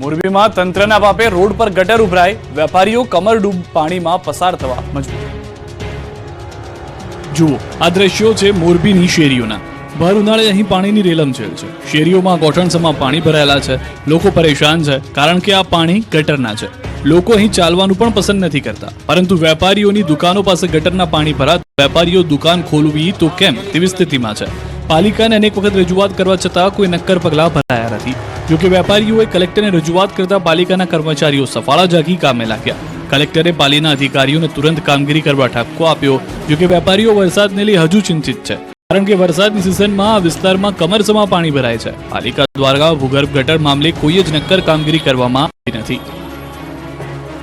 મોરબીમાં તંત્રના પાપે રોડ પર ગટર ઉભરાઈ, વેપારીઓ કમરડૂબ પાણીમાં પસાર થવા મજબૂર। જુઓ, આ દ્રશ્યો છે મોરબીની શેરીઓના। ભર ઉનાળે અહીં પાણીની રેલમછેલ છે। શેરીઓમાં ગોઠણસમાં પાણી ભરાયેલા છે। લોકો પરેશાન છે કારણ કે આ પાણી ગટરના છે। લોકો અહીં ચાલવાનું પણ પસંદ નથી કરતા, પરંતુ વેપારીઓની દુકાનો પાસે ગટરના પાણી ભરાતા વેપારીઓ દુકાન ખોલવી તો કેમ તેવી સ્થિતિમાં છે। પાલિકાને અનેક વખત રજૂઆત કરવા છતાં કોઈ નક્કર પગલાં ભરાયા નથી। જોકે વેપારીઓએ કલેક્ટરને રજૂઆત કરતા પાલિકાના કર્મચારીઓ સફાળા જાગી કામે લાગ્યા। કલેક્ટરે પાલિકાના અધિકારીઓને તુરંત કામગીરી કરવા ઠપકો આપ્યો। જોકે વેપારીઓ વરસાદને લઈ હજુ ચિંતિત છે, કારણ કે વરસાદની સિઝનમાં આ વિસ્તારમાં કમરસમાં પાણી ભરાય છે। પાલિકા દ્વારા ભૂગર્ભ ગટર મામલે કોઈ જ નક્કર કામગીરી કરવામાં આવી નથી।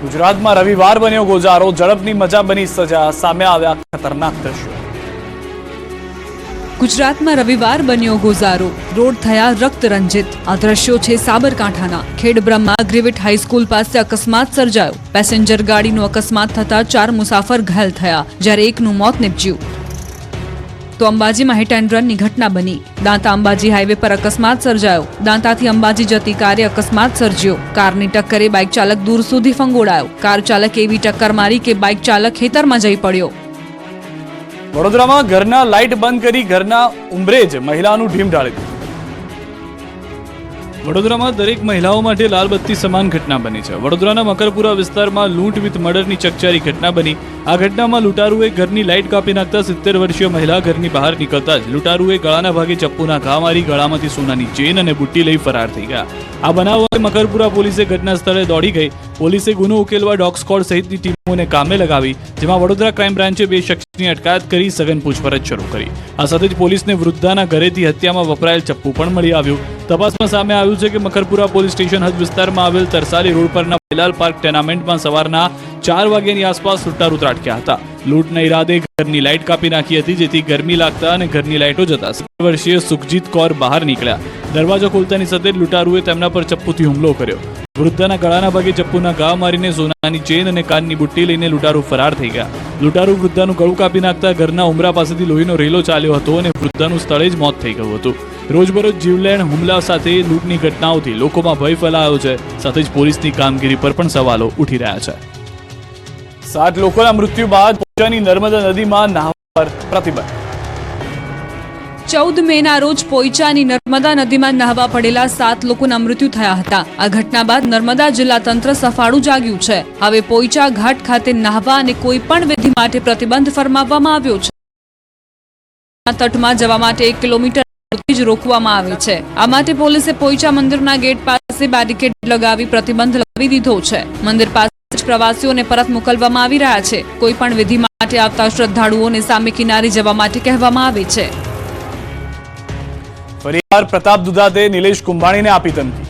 ગુજરાતમાં રવિવાર બન્યો ગોજારો, ઝડપની મજા બની સજા, સામે આવ્યા ખતરનાક દ્રશ્યો। ગુજરાતમાં રવિવાર બન્યો ગોઝારો, રોડ થયા રક્ત રંજિત। આ દ્રશ્યો છે સાબરકાંઠાના। ખેડબ્રહ્મા ગ્રેવિટ હાઈસ્કૂલ પાસે અકસ્માત સર્જાયો। પેસેન્જર ગાડીનો અકસ્માત થતા 4 મુસાફર ઘાયલ થયા, જ્યારે એકનું મોત નીપજ્યું। તો અંબાજીમાં હિટ એન્ડ રનની ઘટના બની। દાંતા અંબાજી હાઈવે પર અકસ્માત સર્જાયો। દાંતાથી અંબાજી જતી કારે અકસ્માત સર્જ્યો। કારની ટક્કરે બાઇક ચાલક દૂર સુધી ફંગોળાયો। કાર ચાલકે એવી ટક્કર મારી કે બાઇક ચાલક ખેતરમાં જઈ પડ્યો। વડોદરામાં ઘરના લાઇટ બંધ કરી ઘરના ઉંબરે જ મહિલાનું ઢીમ ઢાળી દીધું। વડોદરામાં દરેક મહિલાઓ માટે લાલબત્તી સમાન ઘટના બની છે। વડોદરાના મકરપુરા વિસ્તારમાં લૂંટ વિથ મર્ડરની ચકચારી ઘટના બની। આ ઘટનામાં લૂંટારુએ ઘરની લાઇટ કાપી નાખતા 70 વર્ષીય મહિલા ઘરની બહાર નીકળતા જ લૂંટારુએ ગળાના ભાગે ચપ્પુના ઘા મારી ગળામાંથી સોનાની ચેન અને બુટ્ટી લઈ ફરાર થઈ ગયા। આ બનાવ અંગે મકરપુરા પોલીસે ઘટના સ્થળે દોડી ગઈ। પોલીસે ગુનો ઉકેલવા ડોગ સ્ક્વોડ સહિતની ટીમોને કામે લગાવી, જેમાં વડોદરા ક્રાઇમ બ્રાન્ચે 2 શખ્સની અટકાયત કરી સઘન પૂછપરછ શરૂ કરી। આ સાથે જ પોલીસને વૃદ્ધાના ઘરેથી હત્યામાં વપરાયેલ ચપ્પુ પણ મળી આવ્યું। તપાસમાં સામે આવ્યું છે કે મકરપુરા પોલીસ સ્ટેશન હદ વિસ્તારમાં આવેલ તરસાલી રોડ પરના બેલાલ પાર્ક ટેનામેન્ટમાં સવારના 4 વાગ્યાની આસપાસ લૂંટારૂ ત્રાટક્યા હતા। લૂંટના ઈરાદે ઘરની લાઇટ કાપી નાખી હતી, જેથી ગરમી લાગતા અને ઘરની લાઇટો જતા 70 વર્ષીય સુખજીત કૌર બહાર નીકળ્યા। દરવાજો ખોલતાની સાથે લૂંટારુએ તેમના પર ચપ્પુથી હુમલો કર્યો। વૃદ્ધાના ગળાના ભાગે ચપ્પુના ઘા મારીને સોનાની ચેન અને કાનની બુટ્ટી લઈને લૂંટારુ ફરાર થઈ ગયા। લૂંટારુ વૃદ્ધાનું ગળું કાપી નાખતા ઘરના ઉમરા પાસેથી લોહીનો રેલો ચાલ્યો હતો અને વૃદ્ધાનું સ્થળે જ મોત થઈ ગયું હતું। રોજબરોજ જીવલેણ હુમલા સાથે લૂંટની ઘટનાઓથી લોકોમાં ભય ફેલાયો છે, સાથે જ પોલીસની કામગીરી પર પણ સવાલો ઉઠી રહ્યા છે। 7 લોકોના મૃત્યુ બાદ પોઈચાની નર્મદા નદીમાં નહાવા પર પ્રતિબંધ। 14 મેના રોજ પોઈચાની નર્મદા નદીમાં નહાવા પડેલા 7 લોકોના મૃત્યુ થયા હતા। આ ઘટના બાદ નર્મદા જિલ્લા તંત્ર સફાળું જાગ્યું છે। હવે પોઈચા ઘાટ ખાતે નહાવા અને કોઈ પણ વિધિ માટે પ્રતિબંધ ફરમાવવામાં આવ્યો છે। તટમાં જવા માટે 1 કિલોમીટર જ રોકવામાં આવે છે। આ માટે પોલીસે પોઈચા મંદિરના ગેટ પાસે બેરિકેડ લગાવી પ્રતિબંધ લગાવી દીધો છે। મંદિર પાસે પ્રવાસીઓને પરત મોકલવામાં આવી રહ્યા છે। કોઈ પણ વિધિ માટે આવતા શ્રદ્ધાળુઓને સામે કિનારે જવા માટે કહેવામાં આવે છે। ફરીવાર પ્રતાપ દુધાતે નિલેશ કુંભાણીને આપી ધમકી।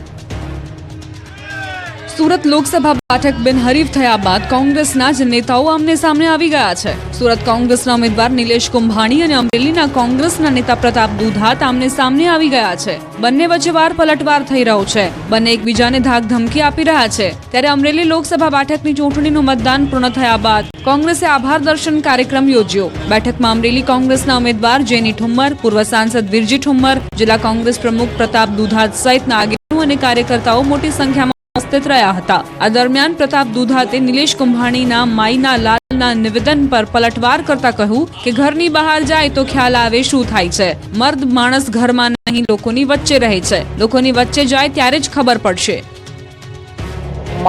સુરત લોકસભા બેઠક બિનહરીફ થયા બાદ કોંગ્રેસના જ નેતાઓ આમને સામને આવી ગયા છે। સુરત કોંગ્રેસના ઉમેદવાર નિલેશ કુંભાણી અને અમરેલીના કોંગ્રેસના નેતા પ્રતાપ દુધાત આમને સામને આવી ગયા છે। બંને વચ્ચે વાર પલટવાર થઈ રહ્યો છે। બંને એકબીજાને ધાક ધમકી આપી રહ્યા છે। ત્યારે અમરેલી લોકસભા બેઠકની ચૂંટણીનું મતદાન પૂર્ણ થયા બાદ કોંગ્રેસે આભાર દર્શન કાર્યક્રમ યોજ્યો। બેઠકમાં અમરેલી કોંગ્રેસના ઉમેદવાર જેની ઠુમ્મર, પૂર્વ સાંસદ વિરજી ઠુમ્મર, જિલ્લા કોંગ્રેસ પ્રમુખ પ્રતાપ દુધાત સહિતના આગેવાનો અને કાર્યકર્તાઓ મોટી સંખ્યામાં ઉપસ્થિત રહ્યા હતા। આ દરમિયાન પ્રતાપ દુધાતે નિલેશ કુંભાણીના માઈના લાલના નિવેદન પર પલટવાર કરતા કહ્યું કે ઘરની બહાર જાય તો ખ્યાલ આવે શું થાય છે। મર્દ માણસ ઘરમાં નહીં, લોકોની વચ્ચે રહે છે। લોકોની વચ્ચે જાય ત્યારે જ ખબર પડશે।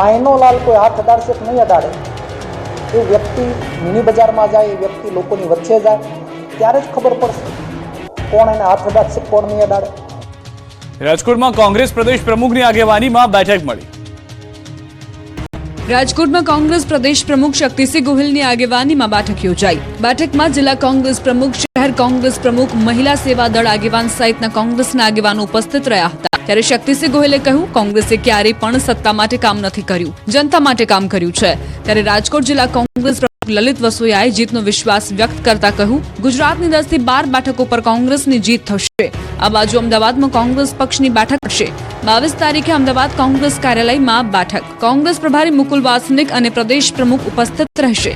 માયનો લાલ કોઈ હાથ અડાડશે કે નહીં અડાડે, એ વ્યક્તિ મિની બજારમાં જાય, એ વ્યક્તિ લોકોની વચ્ચે જાય ત્યારે જ ખબર પડશે કોણ એને હાથ અડાડશે, કોણ નહીં અડાડે। રાજકોટમાં કોંગ્રેસ પ્રદેશ પ્રમુખની આગેવાનીમાં બેઠક મળી। રાજકોટમાં કોંગ્રેસ પ્રદેશ પ્રમુખ શક્તિસિંહ ગોહિલની આગેવાનીમાં બેઠક યોજાઈ। બેઠકમાં જિલ્લા કોંગ્રેસ પ્રમુખ, શહેર કોંગ્રેસ પ્રમુખ, મહિલા સેવા દળ આગેવાન સહિતના કોંગ્રેસના આગેવાનો ઉપસ્થિત રહ્યા હતા। ત્યારે શક્તિસિંહ ગોહિલે કહ્યું, કોંગ્રેસે ક્યારેય પણ સત્તા માટે કામ નથી કર્યું, જનતા માટે કામ કર્યું છે। ત્યારે રાજકોટ જિલ્લા કોંગ્રેસ લલિત વસોયાએ જીતનો વિશ્વાસ વ્યક્ત કરતા કહ્યું, ગુજરાતની 10 થી 12 બેઠકો પર કોંગ્રેસની જીત થશે। આ બાજુ અમદાવાદમાં કોંગ્રેસ પક્ષની બેઠક થશે। 22 તારીખે અમદાવાદ કોંગ્રેસ કાર્યાલયમાં બેઠક। કોંગ્રેસ પ્રભારી મુકુલ વાસનિક અને પ્રદેશ પ્રમુખ ઉપસ્થિત રહેશે।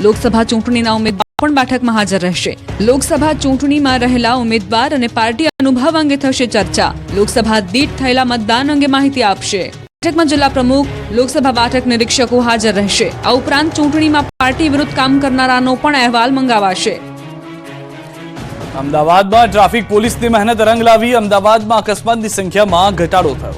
લોકસભા ચૂંટણીના ઉમેદવાર પણ બેઠકમાં હાજર રહેશે। લોકસભા ચૂંટણીમાં રહેલા ઉમેદવાર અને પાર્ટી અનુભવ અંગે થશે ચર્ચા। લોકસભા દીઠ થયેલા મતદાન અંગે માહિતી આપશે। બેઠકમાં જિલ્લા પ્રમુખ, લોકસભા બેઠક નિરીક્ષકો હાજર રહેશે. આ ઉપરાંત ચૂંટણીમાં પાર્ટી વિરુદ્ધ કામ કરનારાનો પણ અહેવાલ મંગાવાશે. અમદાવાદમાં ટ્રાફિક પોલીસની મહેનત રંગ લાવી. અમદાવાદમાં અકસ્માતની સંખ્યામાં ઘટાડો થયો.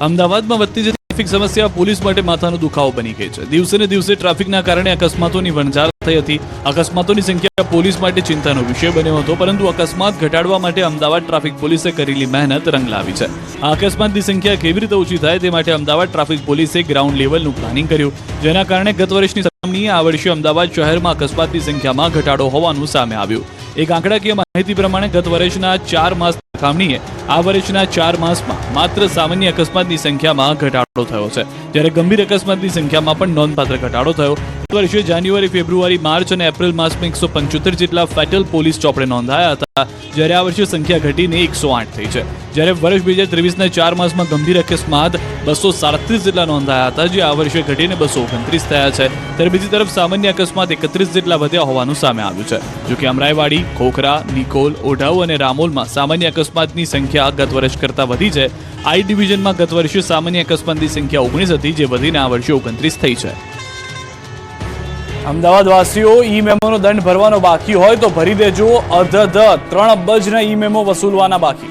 અમદાવાદમાં વધતી જતી ટ્રાફિક સમસ્યા પોલીસ માટે માથાનો દુખાવો બની ગઈ છે. દિવસે ને દિવસે ટ્રાફિકના કારણે અકસ્માતોની વણઝાર થઈ હતી. અકસ્માતોની સંખ્યા પોલીસ માટે ચિંતાનો વિષય બન્યો હતો, પરંતુ અકસ્માત ઘટાડવા માટે અમદાવાદ ટ્રાફિક પોલીસે કરેલી મહેનત રંગ લાવી છે. આ અકસ્માતની સંખ્યા કેવી રીતે ઓછી થાય તે માટે અમદાવાદ ટ્રાફિક પોલીસે ગ્રાઉન્ડ લેવલનું પ્લાનિંગ કર્યું, જેના કારણે ગત વર્ષની સરખામણીએ આ વર્ષે અમદાવાદ શહેરમાં અકસ્માતની સંખ્યામાં ઘટાડો હોવાનું સામે આવ્યું. એક આંકડાકીય માહિતી પ્રમાણે ગત વર્ષના 4 માસ સરખામણીએ આ વર્ષના 4 માસમાં માત્ર સામાન્ય અકસ્માતની સંખ્યામાં ઘટાડો થયો છે, જ્યારે ગંભીર અકસ્માતની સંખ્યામાં પણ નોંધપાત્ર ઘટાડો થયો. ગત વર્ષે જાન્યુઆરી, ફેબ્રુઆરી, માર્ચ અને એપ્રિલ માસમાં 175 જેટલા ફેટલ પોલીસ ચોપડે નોંધાયા હતા, જ્યારે આ વર્ષે સંખ્યા ઘટીને 108 થઈ છે. જ્યારે વર્ષ 2023ના 4 માસમાં ગંભીર અકસ્માત 237 જેટલા નોંધાયા હતા, જે આ વર્ષે ઘટીને 229 થયા છે. ત્યારે બીજી તરફ સામાન્ય અકસ્માત 31 જેટલા વધ્યા હોવાનું સામે આવ્યું છે. જોકે અમરાઈવાડી, ખોખરા, નિકોલ, ઓઢવ અને રામોલમાં સામાન્ય અકસ્માતની સંખ્યા ગત વર્ષ કરતાં વધી છે. આઈ ડિવિઝનમાં ગત વર્ષે સામાન્ય અકસ્માતની સંખ્યા 19 હતી, જે વધીને આ વર્ષે 29 થઈ છે. અમદાવાદ વાસીઓ ઈ મેમોનો દંડ ભરવાનો બાકી હોય તો ભરી દેજો. 3 અબજના ઈ મેમો વસૂલવાના બાકી.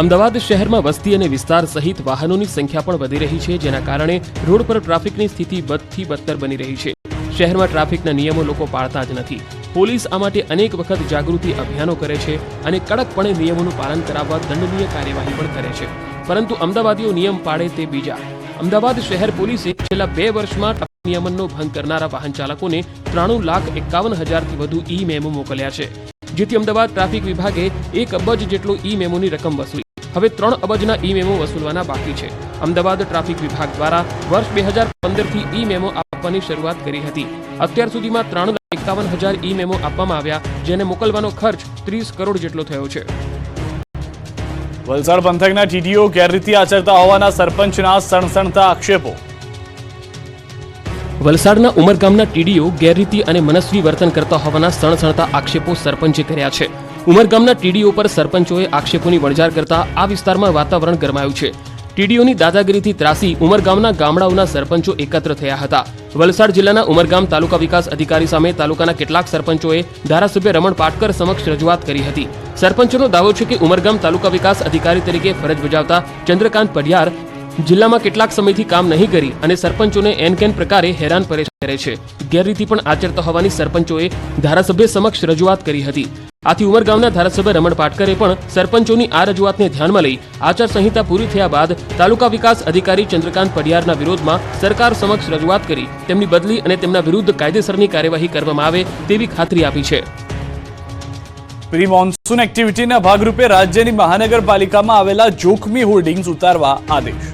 અમદાવાદ શહેરમાં વસ્તી અને વિસ્તાર સહિત વાહનોની સંખ્યા પણ વધી રહી છે, જેના કારણે રોડ પર ટ્રાફિકની સ્થિતિ બદથી બદતર બની રહી છે. શહેરમાં ટ્રાફિકના નિયમો લોકો પાળતા જ નથી. પોલીસ આ માટે અનેક વખત જાગૃતિ અભિયાનો કરે છે અને કડકપણે નિયમોનું પાલન કરાવવા દંડનીય કાર્યવાહી પણ કરે છે, પરંતુ અમદાવાદીઓ નિયમ પાળે તે બીજા. અમદાવાદ શહેર પોલીસે છેલ્લા 2 વર્ષમાં ટ્રાફિક નિયમનનો ભંગ કરનારા વાહન ચાલકોને 93,51,000થી વધુ ઈ મેમો મોકલ્યા છે, જેથી અમદાવાદ ટ્રાફિક વિભાગે 1 અબજ જેટલો ઈ મેમોની રકમ વસૂલી. હવે 3 અબજના ઈ મેમો વસૂલવાના બાકી છે. અમદાવાદ ટ્રાફિક વિભાગ દ્વારા વર્ષ 2015થી ઈ મેમો આપવાની શરૂઆત કરી હતી. અત્યાર સુધીમાં 3,51,000 ઈ મેમો આપવામાં આવ્યા, જેને મોકલવાનો ખર્ચ 30 કરોડ જેટલો થયો છે. વલસાડ પંથકના ટીડીઓ ગેરરીતિ આચરતા હોવાના સરપંચના સણસણતા આક્ષેપો. વલસાડના ઉમરગામના ટીડીઓ ગેરરીતિ અને મનસ્વી વર્તન કરતા હોવાના સણસણતા આક્ષેપો સરપંચે કર્યા છે. ઉમરગામના ટીડીઓ પર સરપંચોએ આક્ષેપોની વણઝાર કરતા આ વિસ્તારમાં વાતાવરણ ગરમાયું છે. ટીડીઓની દાદાગીરીથી ત્રાસી ઉમરગામના ગામડાઓના સરપંચો એકત્ર થયા હતા. વલસાડ જિલ્લાના ઉમરગામ તાલુકા વિકાસ અધિકારી સામે તાલુકાના કેટલાક સરપંચોએ ધારાસભ્ય રમણ પાટકર સમક્ષ રજૂઆત કરી હતી. સરપંચોનો દાવો છે કે ઉમરગામ તાલુકા વિકાસ અધિકારી તરીકે ફરજ બજાવતા ચંદ્રકાંત પડિયાર જિલ્લામાં કેટલાક સમયથી કામ નહીં કરી અને સરપંચોને એનકેન પ્રકારે હેરાન પરેશાન કરે છે. ગેરરીતિ પણ આચરતા હોવાની સરપંચોએ ધારાસભ્ય સમક્ષ રજૂઆત કરી હતી. આથી ઉમરગામના ધારાસભ્ય રમણ પાટકરે પણ સરપંચોની આ રજૂઆતને ધ્યાનમાં લઈ આચારસંહિતા પૂરી થયા બાદ તાલુકા વિકાસ અધિકારી ચંદ્રકાંત પડિયારના વિરોધમાં સરકાર સમક્ષ રજૂઆત કરી તેમની બદલી અને તેમના વિરુદ્ધ કાયદેસરની કાર્યવાહી કરવામાં આવે તેવી ખાતરી આપી છે. પ્રી મોન્સૂન એક્ટિવિટીના ભાગરૂપે રાજ્યની મહાનગરપાલિકામાં આવેલા જોખમી હોર્ડિંગ્સ ઉતારવા આદેશ.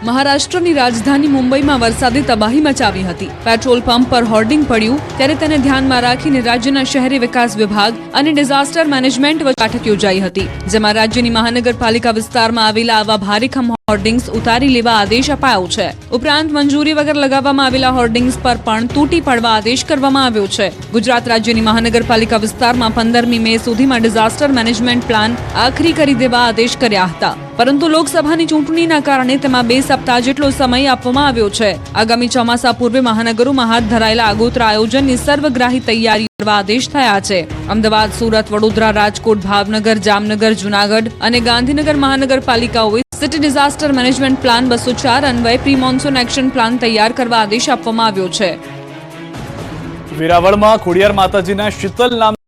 મહારાષ્ટ્રની રાજધાની મુંબઈમાં વરસાદે તબાહી મચાવી હતી. પેટ્રોલ પંપ પર હોર્ડિંગ પડ્યું ત્યારે તેને ધ્યાનમાં રાખીને રાજ્યના શહેરી વિકાસ વિભાગ અને ડિઝાસ્ટર મેનેજમેન્ટ વચ્ચે બેઠક યોજાઈ હતી, જેમાં રાજ્યની મહાનગરપાલિકા વિસ્તારમાં આવેલા આવા ભારેખમ હોર્ડિંગ્સ ઉતારી લેવા આદેશ અપાયો છે. ઉપરાંત મંજૂરી વગર લગાવવામાં આવેલા હોર્ડિંગ્સ પર પણ તૂટી પડવા આદેશ કરવામાં આવ્યો છે. ગુજરાત રાજ્યની મહાનગરપાલિકા વિસ્તારમાં 15મી મે સુધીમાં ડિઝાસ્ટર મેનેજમેન્ટ પ્લાન આખરી કરી દેવા આદેશ કર્યા હતા, પરંતુ લોકસભાની ચૂંટણીના કારણે તેમાં 2 સપ્તાહ જેટલો સમય આપવામાં આવ્યો છે. આગામી ચોમાસા પૂર્વે મહાનગરોમાં હાથ ધરાયેલા આગોતરા આયોજનની સર્વગ્રાહી તૈયારી કરવા આદેશ થયા છે. અમદાવાદ, સુરત, વડોદરા, રાજકોટ, ભાવનગર, જામનગર, જૂનાગઢ અને ગાંધીનગર મહાનગરપાલિકાઓએ સિટી ડિઝાસ્ટર મેનેજમેન્ટ પ્લાન 204 અન્વયે પ્રી મોન્સૂન એક્શન પ્લાન તૈયાર કરવા આદેશ આપવામાં આવ્યો છે. વેરાવળમાં ખોડિયાર માતાજીના શીતલ નામ